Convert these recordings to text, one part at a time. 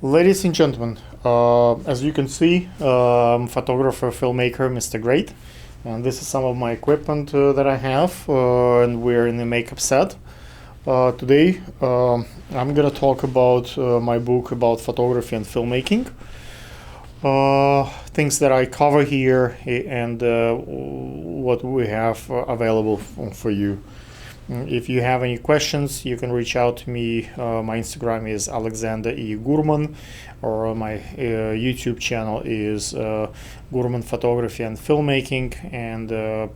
Ladies and gentlemen, as you can see, photographer, filmmaker, Mr. Great, and this is some of my equipment that I have, and we're in the makeup set. Today, I'm gonna talk about my book about photography and filmmaking, things that I cover here, and what we have available for you. If you have any questions, you can reach out to me. My Instagram is Alexander E. Gurman, or my YouTube channel is Gurman Photography and Filmmaking, and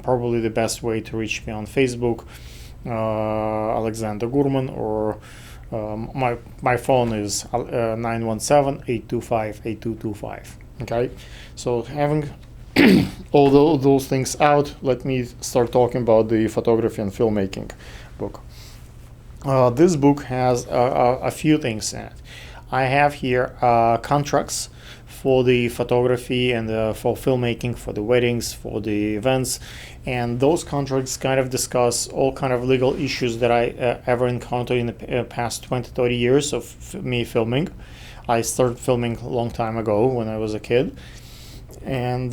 probably the best way to reach me on Facebook, Alexander Gurman, or my phone is 917-825-8225. Okay, so having all those things out, let me start talking about the photography and filmmaking book. This book has a few things in it. I have here contracts for the photography and for filmmaking, for the weddings, for the events, and those contracts kind of discuss all kind of legal issues that I ever encountered in the past 20-30 years of me filming. I started filming a long time ago when I was a kid, and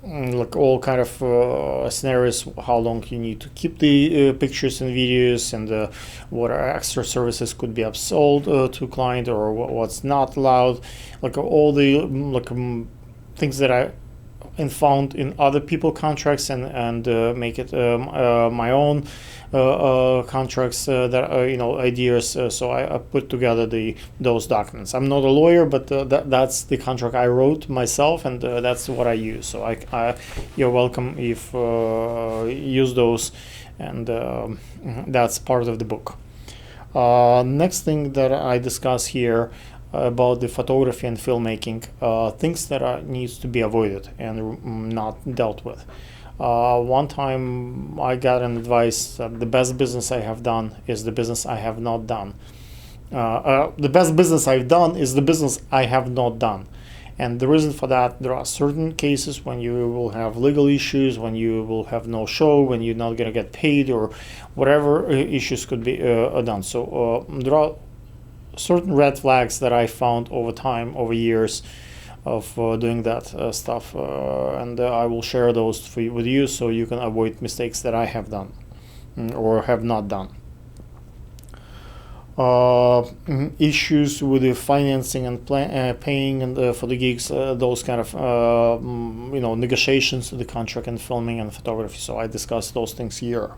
like all kind of scenarios, how long you need to keep the pictures and videos, and what extra services could be upsold to client, or what's not allowed, like all the things that I found in other people contracts, and make it my own contracts that ideas. So I put together those documents. I'm not a lawyer, but that's the contract I wrote myself, and that's what I use. So you're welcome if use those, and that's part of the book. Next thing that I discuss here about the photography and filmmaking, things that needs to be avoided and not dealt with. One time I got an advice that the best business I have done is the business I have not done. The best business I've done is the business I have not done. And the reason for that, there are certain cases when you will have legal issues, when you will have no show, when you're not going to get paid, or whatever issues could be done. So there are certain red flags that I found over time, over years of doing that stuff, and I will share those with you so you can avoid mistakes that I have done or have not done. Issues with the financing and paying and for the gigs, those kind of negotiations, the contract and filming and photography. So I discuss those things here.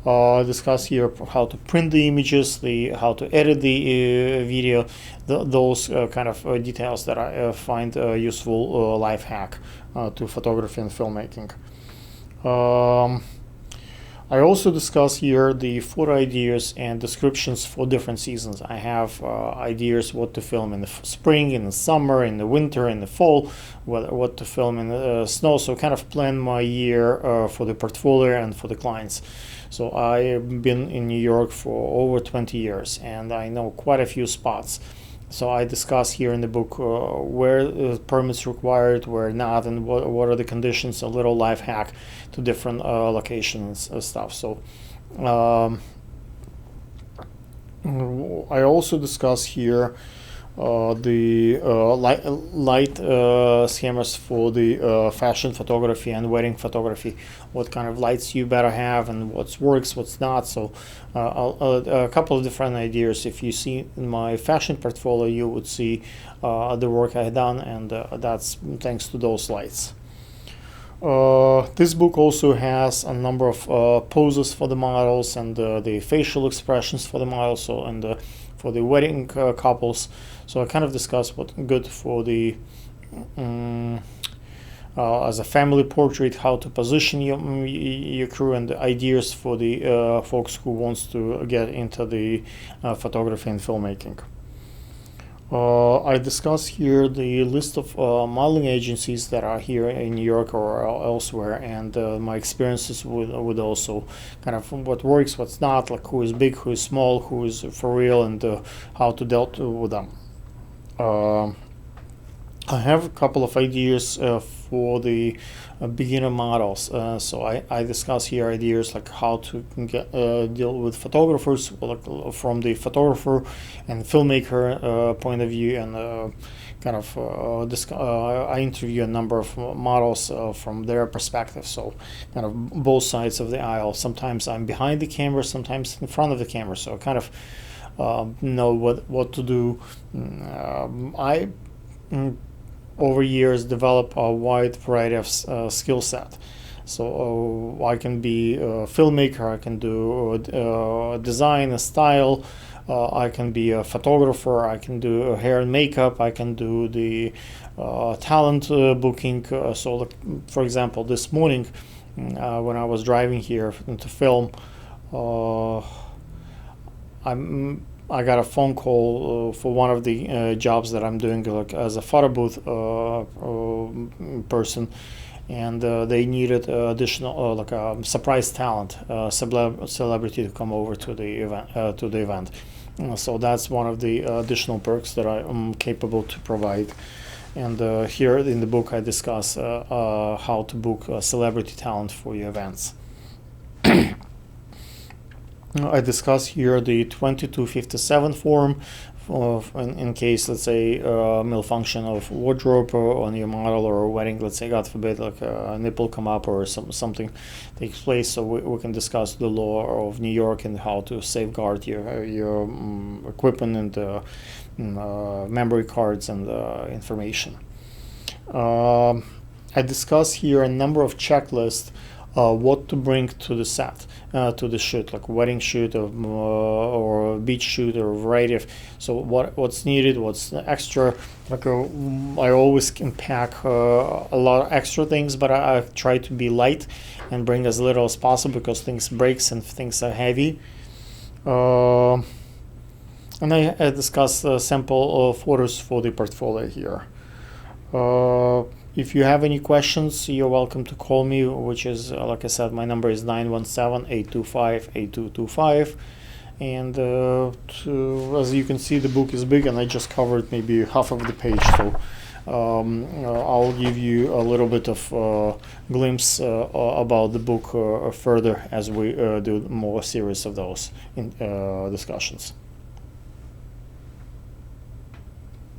Discuss here how to print the images, how to edit the video, those kind of details that I find useful life hack to photography and filmmaking. I also discuss here the photo ideas and descriptions for different seasons. I have ideas what to film in the spring, in the summer, in the winter, in the fall, what to film in the snow. So kind of plan my year for the portfolio and for the clients. So I've been in New York for over 20 years, and I know quite a few spots. So I discuss here in the book where permits required, where not, and what are the conditions, a little life hack to different locations and stuff. So I also discuss here the light schemas for the fashion photography and wedding photography, what kind of lights you better have and what works, what's not. So a couple of different ideas. If you see in my fashion portfolio, you would see the work I've done, and that's thanks to those lights. This book also has a number of poses for the models, and the facial expressions for the models, so, and for the wedding couples. So I kind of discuss what's good for the as a family portrait, how to position your crew, and the ideas for the folks who wants to get into the photography and filmmaking. I discuss here the list of modeling agencies that are here in New York or elsewhere, and my experiences with also kind of what works, what's not, like who is big, who is small, who is for real, and how to deal with them. I have a couple of ideas for the beginner models. So I discuss here ideas like how to deal with photographers, like from the photographer and filmmaker point of view, and I interview a number of models from their perspective. So kind of both sides of the aisle. Sometimes I'm behind the camera, sometimes in front of the camera. So I kind of know what to do. I over years develop a wide variety of skill set. So I can be a filmmaker, I can do design, a style, I can be a photographer, I can do hair and makeup, I can do the talent booking. For example, this morning when I was driving here to film, I got a phone call for one of the jobs that I'm doing, like as a photo booth person, and they needed additional like a surprise talent, celebrity to come over to the event. So that's one of the additional perks that I am capable to provide. And here in the book I discuss how to book celebrity talent for your events. I discuss here the 2257 form in case, let's say, malfunction of wardrobe on your model or a wedding, let's say, God forbid, like a nipple come up or something takes place. So we can discuss the law of New York and how to safeguard your equipment and memory cards and information. I discuss here a number of checklists what to bring to the set, to the shoot, like wedding shoot or beach shoot, or a variety of. So what's needed, what's extra. Like I always can pack a lot of extra things, but I try to be light and bring as little as possible because things breaks and things are heavy. And I discuss sample photos for the portfolio here. If you have any questions, you're welcome to call me, which is, like I said, my number is 917-825-8225. And as you can see, the book is big, and I just covered maybe half of the page. So I'll give you a little bit of glimpse about the book further as we do more series of those discussions.